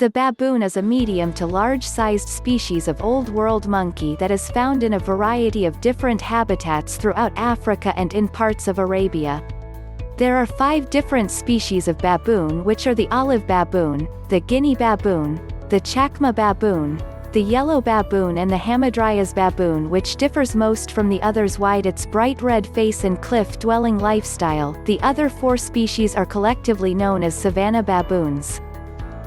The baboon is a medium to large-sized species of Old World monkey that is found in a variety of different habitats throughout Africa and in parts of Arabia. There are 5 different species of baboon, which are the olive baboon, the Guinea baboon, the Chacma baboon, the yellow baboon and the Hamadryas baboon, which differs most from the others wide its bright red face and cliff-dwelling lifestyle. The other 4 species are collectively known as savanna baboons.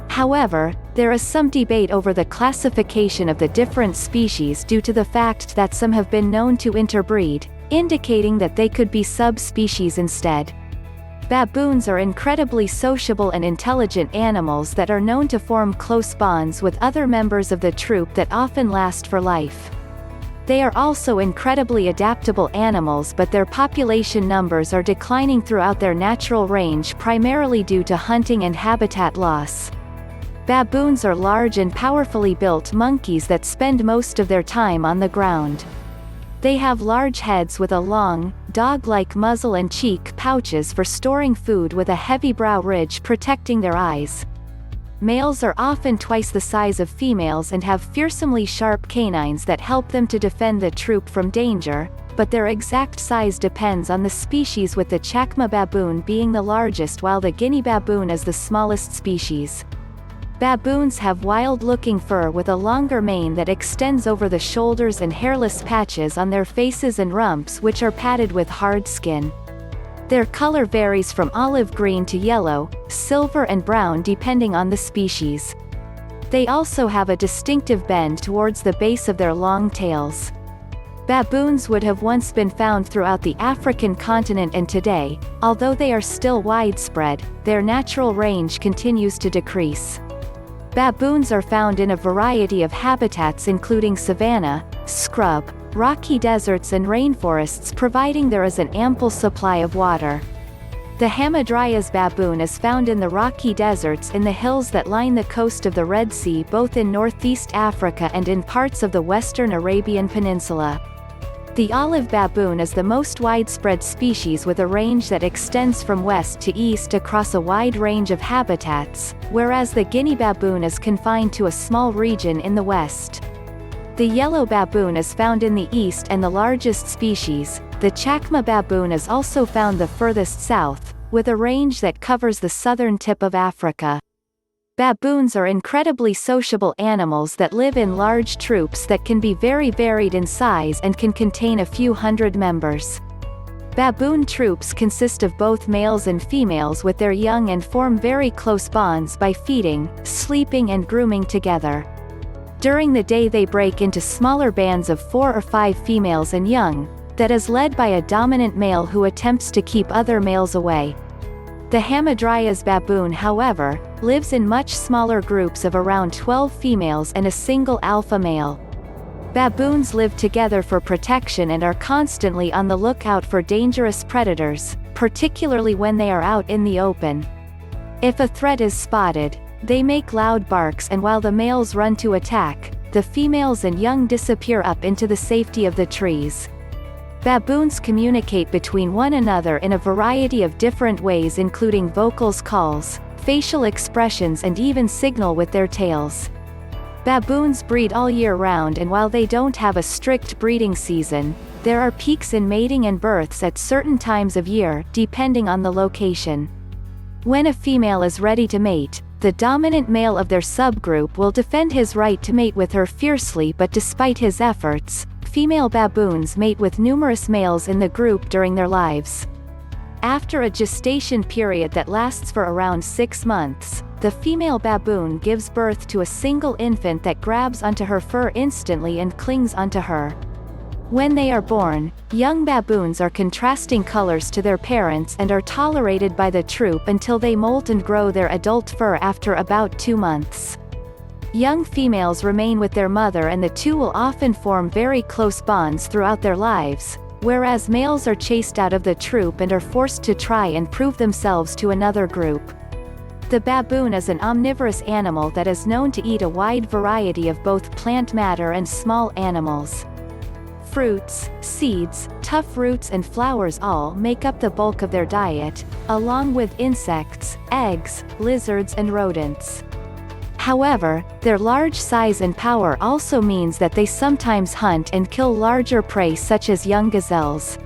However, there is some debate over the classification of the different species due to the fact that some have been known to interbreed, indicating that they could be subspecies instead. Baboons are incredibly sociable and intelligent animals that are known to form close bonds with other members of the troop that often last for life. They are also incredibly adaptable animals, but their population numbers are declining throughout their natural range primarily due to hunting and habitat loss. Baboons are large and powerfully built monkeys that spend most of their time on the ground. They have large heads with a long, dog-like muzzle and cheek pouches for storing food with a heavy brow ridge protecting their eyes. Males are often twice the size of females and have fearsomely sharp canines that help them to defend the troop from danger, but their exact size depends on the species, with the Chacma baboon being the largest while the Guinea baboon is the smallest species. Baboons have wild-looking fur with a longer mane that extends over the shoulders and hairless patches on their faces and rumps, which are padded with hard skin. Their color varies from olive green to yellow, silver and brown depending on the species. They also have a distinctive bend towards the base of their long tails. Baboons would have once been found throughout the African continent, and today, although they are still widespread, their natural range continues to decrease. Baboons are found in a variety of habitats including savanna, scrub, rocky deserts and rainforests, providing there is an ample supply of water. The Hamadryas baboon is found in the rocky deserts in the hills that line the coast of the Red Sea, both in northeast Africa and in parts of the western Arabian Peninsula. The olive baboon is the most widespread species, with a range that extends from west to east across a wide range of habitats, whereas the Guinea baboon is confined to a small region in the west. The yellow baboon is found in the east and the largest species. The Chacma baboon is also found the furthest south, with a range that covers the southern tip of Africa. Baboons are incredibly sociable animals that live in large troops that can be very varied in size and can contain a few hundred members. Baboon troops consist of both males and females with their young and form very close bonds by feeding, sleeping and grooming together. During the day they break into smaller bands of 4 or 5 females and young, that is led by a dominant male who attempts to keep other males away. The Hamadryas baboon, however, lives in much smaller groups of around 12 females and a single alpha male. Baboons live together for protection and are constantly on the lookout for dangerous predators, particularly when they are out in the open. If a threat is spotted, they make loud barks, and while the males run to attack, the females and young disappear up into the safety of the trees. Baboons communicate between one another in a variety of different ways, including vocals, calls, facial expressions and even signal with their tails. Baboons breed all year round, and while they don't have a strict breeding season, there are peaks in mating and births at certain times of year, depending on the location. When a female is ready to mate, the dominant male of their subgroup will defend his right to mate with her fiercely, but despite his efforts, female baboons mate with numerous males in the group during their lives. After a gestation period that lasts for around 6 months, the female baboon gives birth to a single infant that grabs onto her fur instantly and clings onto her. When they are born, young baboons are contrasting colors to their parents and are tolerated by the troop until they molt and grow their adult fur after about 2 months. Young females remain with their mother, and the two will often form very close bonds throughout their lives, whereas males are chased out of the troop and are forced to try and prove themselves to another group. The baboon is an omnivorous animal that is known to eat a wide variety of both plant matter and small animals. Fruits, seeds, tough roots and flowers all make up the bulk of their diet, along with insects, eggs, lizards and rodents. However, their large size and power also means that they sometimes hunt and kill larger prey such as young gazelles.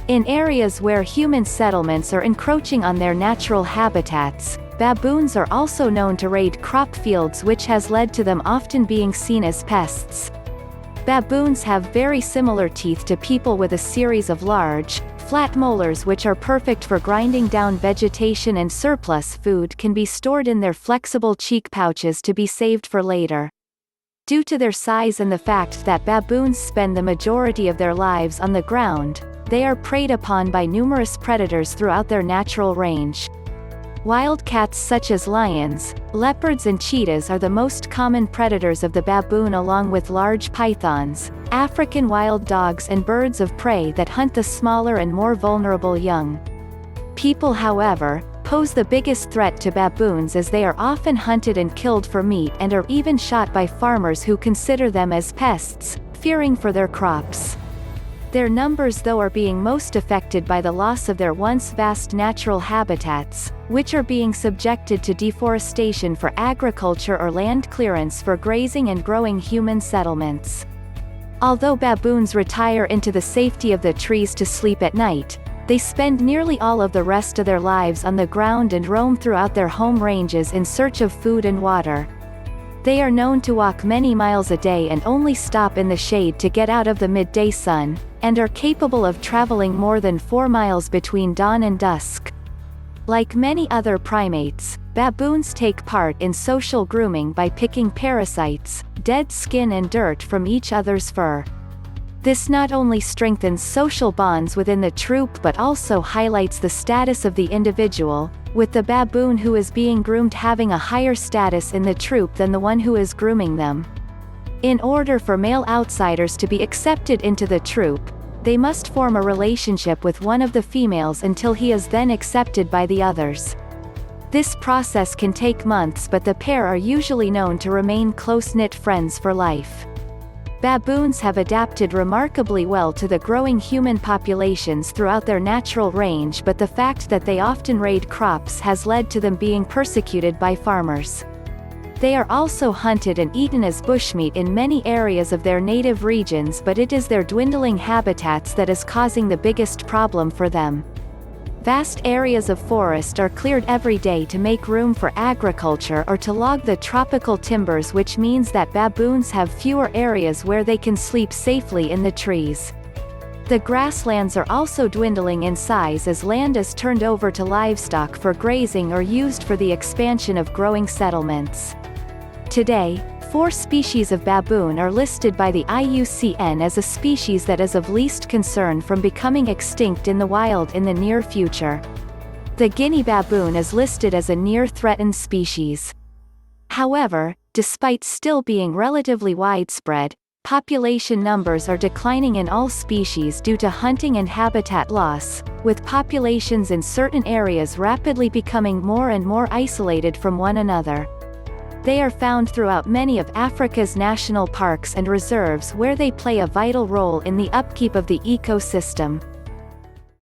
In areas where human settlements are encroaching on their natural habitats, baboons are also known to raid crop fields, which has led to them often being seen as pests. Baboons have very similar teeth to people with a series of large, flat molars which are perfect for grinding down vegetation, and surplus food can be stored in their flexible cheek pouches to be saved for later. Due to their size and the fact that baboons spend the majority of their lives on the ground, they are preyed upon by numerous predators throughout their natural range. Wildcats such as lions, leopards and cheetahs are the most common predators of the baboon, along with large pythons, African wild dogs and birds of prey that hunt the smaller and more vulnerable young. People, however, pose the biggest threat to baboons, as they are often hunted and killed for meat and are even shot by farmers who consider them as pests, fearing for their crops. Their numbers, though, are being most affected by the loss of their once vast natural habitats, which are being subjected to deforestation for agriculture or land clearance for grazing and growing human settlements. Although baboons retire into the safety of the trees to sleep at night, they spend nearly all of the rest of their lives on the ground and roam throughout their home ranges in search of food and water. They are known to walk many miles a day and only stop in the shade to get out of the midday sun, and are capable of traveling more than 4 miles between dawn and dusk. Like many other primates, baboons take part in social grooming by picking parasites, dead skin and dirt from each other's fur. This not only strengthens social bonds within the troop but also highlights the status of the individual, with the baboon who is being groomed having a higher status in the troop than the one who is grooming them. In order for male outsiders to be accepted into the troop, they must form a relationship with one of the females until he is then accepted by the others. This process can take months, but the pair are usually known to remain close-knit friends for life. Baboons have adapted remarkably well to the growing human populations throughout their natural range, but the fact that they often raid crops has led to them being persecuted by farmers. They are also hunted and eaten as bushmeat in many areas of their native regions, but it is their dwindling habitats that is causing the biggest problem for them. Vast areas of forest are cleared every day to make room for agriculture or to log the tropical timbers, which means that baboons have fewer areas where they can sleep safely in the trees. The grasslands are also dwindling in size as land is turned over to livestock for grazing or used for the expansion of growing settlements. Today, 4 species of baboon are listed by the IUCN as a species that is of least concern from becoming extinct in the wild in the near future. The Guinea baboon is listed as a near-threatened species. However, despite still being relatively widespread, population numbers are declining in all species due to hunting and habitat loss, with populations in certain areas rapidly becoming more and more isolated from one another. They are found throughout many of Africa's national parks and reserves, where they play a vital role in the upkeep of the ecosystem.